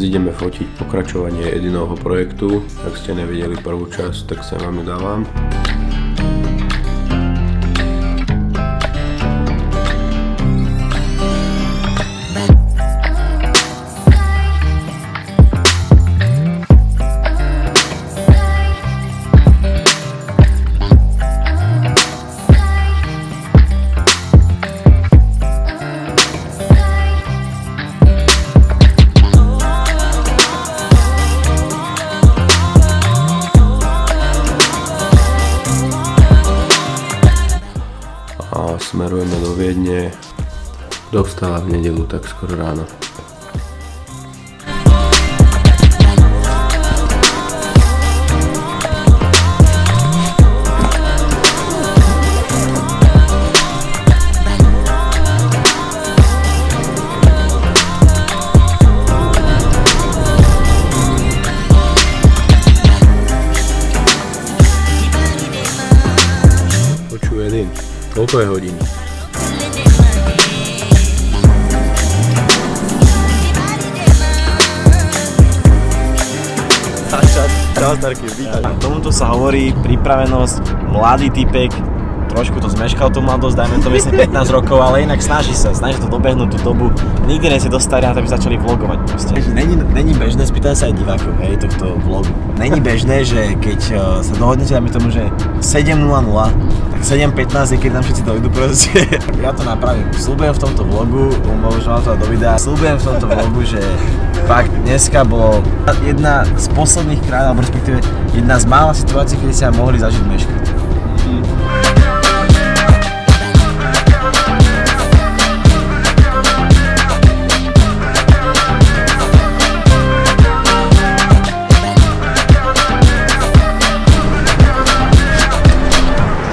Dnes ideme fotiť pokračovanie Edinovho projektu. Ak ste nevideli prvú časť, tak sa vám ju dávam. Smerujeme do Viedne. Kto vstáva v nedeľu tak skoro ráno? Počuj, Edin, koľko je hodín? Čau, Starky, vítaj. Tomuto sa hovorí pripravenosť, mladý typek, trošku to zmeškal tú mladosť, dajme to myslím 15 rokov, ale inak snaží sa to dobehnúť tú dobu. Nikdy nie si dostali na to, aby začali vlogovať proste. Není bežné, spýtam sa aj divákov, hej, tohto vlogu. Není bežné, že keď sa dohodnete, dajme tomu, že 7.00, tak 7.15 je, keď nám všetci dojdu proste. Ja to napravím. Sľubujem v tomto vlogu, možno mám to do videa, sľubujem v tomto vlogu, že fakt dneska bolo jedna z posledných krát, alebo respektíve jedna z mála situácií, kedy sa mohli zažiť meškať.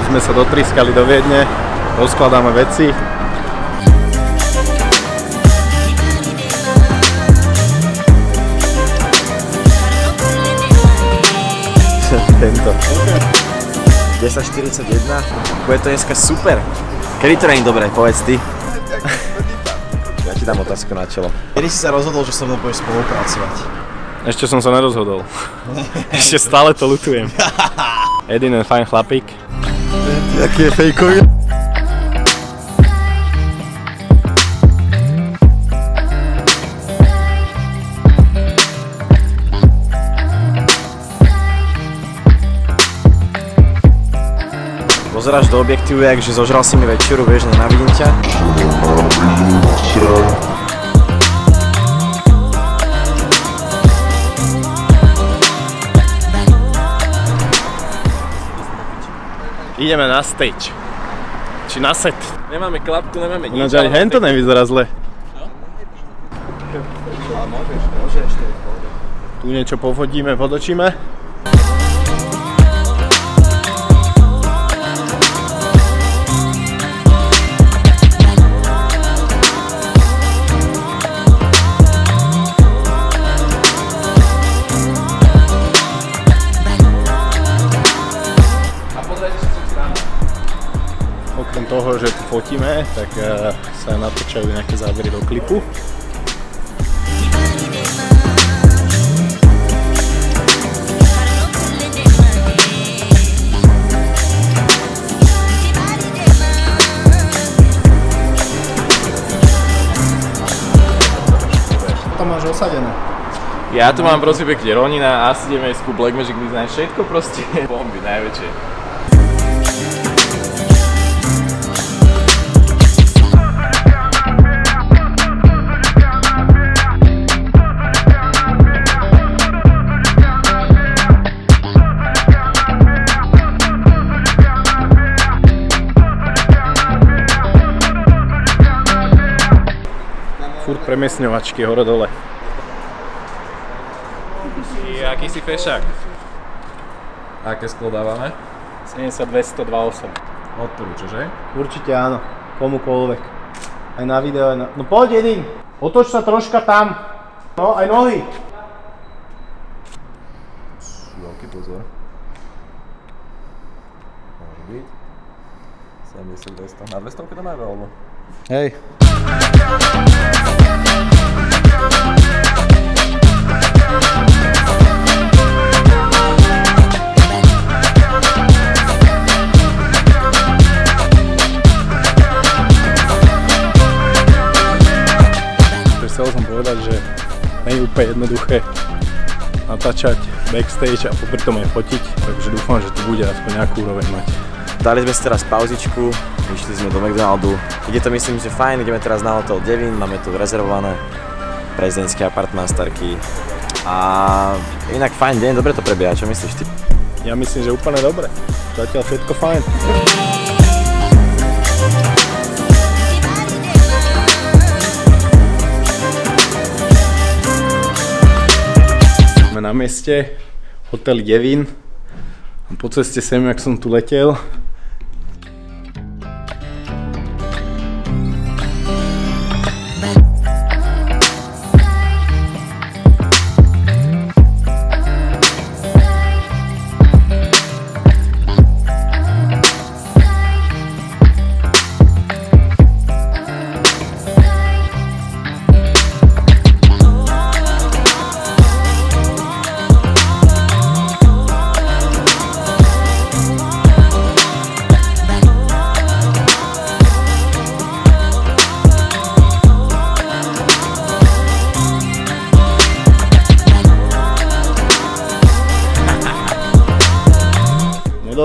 Sme sa dotriskali do Viedne, rozkladáme veci. Tento. 10.41, bude to dneska super. Kedy to nie je dobré, povedz ty. Ja ti dám otázku na čelo. Kedy si sa rozhodol, že so mnou budeš spolupracovať? Ešte som sa nerozhodol. Ešte stále to ľutujem. Edin je fajn chlapík. Jaký je fejkový? Pozeráš do objektívu, že zožral si mi večeru, vieš, nenávidím ťa. Ideme na stage. Či na set. Nemáme klapku, nemáme nič. Ináč aj hento nevyzerá zle. Môžeš. Tu niečo povodíme, podočíme. Okrem toho, že tu fotíme, tak sa natočajú nejaké zábery do klipu. To máš osadené. Ja tu mám prosím pekne Ronina, asi ideme ísť ku Black Magic Design, všetko proste bomby najväčšie. Furt premiesňovačky hore dole. Aký si fešák? Aké sklo dávame? 70-200-2.8. Odporúčaš, že? Určite áno, komukoľvek. Aj na video, aj na... No poď, Edin! Otoč sa troška tam. No, aj nohy. Veľký pozor. Môže byť. 70-200. Na 200 to máme, alebo? Hej. úplne jednoduché natáčať backstage a popri tom aj fotiť, takže dúfam, že to bude aspoň nejakú úroveň mať. Dali sme si teraz pauzičku, išli sme do McDonaldu. Ide to, myslím, že fajn, ideme teraz na hotel Devin, máme tu rezervované prezidentský apartmán Starkey. A inak fajn deň, dobre to prebieha, čo myslíš ty? Ja myslím, že úplne dobre, zatiaľ všetko fajn. Sme na mieste, hotel Devin. Po ceste sem, jak som tu letel,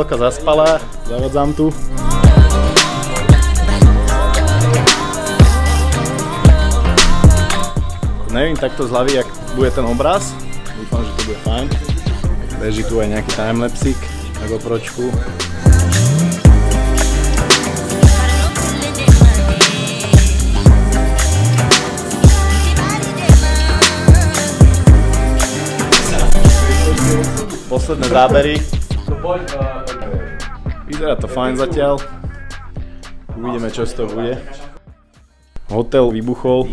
modelka zaspala, zavadzám tu. Neviem takto z hlavy, jak bude ten obraz. Dúfam, že to bude fajn. Beží tu aj nejaký timelapsík na GoPročku. Posledné zábery. Vyzerá to fajn zatiaľ. Uvidíme, čo z toho bude. Hotel vybuchol.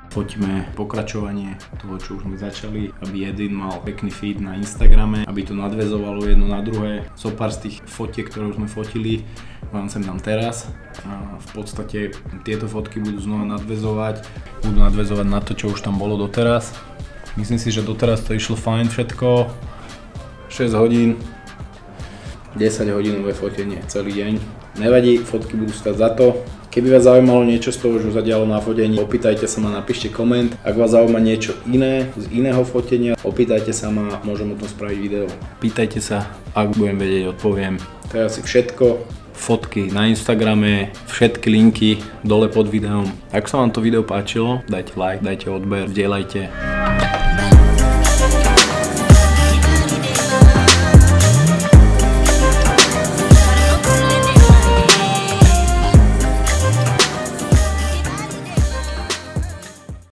Fotíme pokračovanie toho, čo už sme začali, aby jeden mal pekný feed na Instagrame, aby to nadväzovalo jedno na druhé. Zopár z tých fotiek, ktoré už sme fotili, vám sem dám teraz. A v podstate tieto fotky budú znova nadväzovať, na to, čo už tam bolo doteraz. Myslím si, že doteraz to išlo fajn všetko. 6 hodín, 10 hodinové fotenie celý deň. Nevadí, fotky budú stať za to. Keby vás zaujímalo niečo z toho, čo sa dialo na fotení, opýtajte sa ma, napíšte koment. Ak vás zaujíma niečo iné, z iného fotenia, opýtajte sa ma, môžem o tom spraviť video. Pýtajte sa, ak budem vedieť, odpoviem. To je asi všetko. Fotky na Instagrame, všetky linky dole pod videom. Ak sa vám to video páčilo, dajte like, dajte odber, zdieľajte.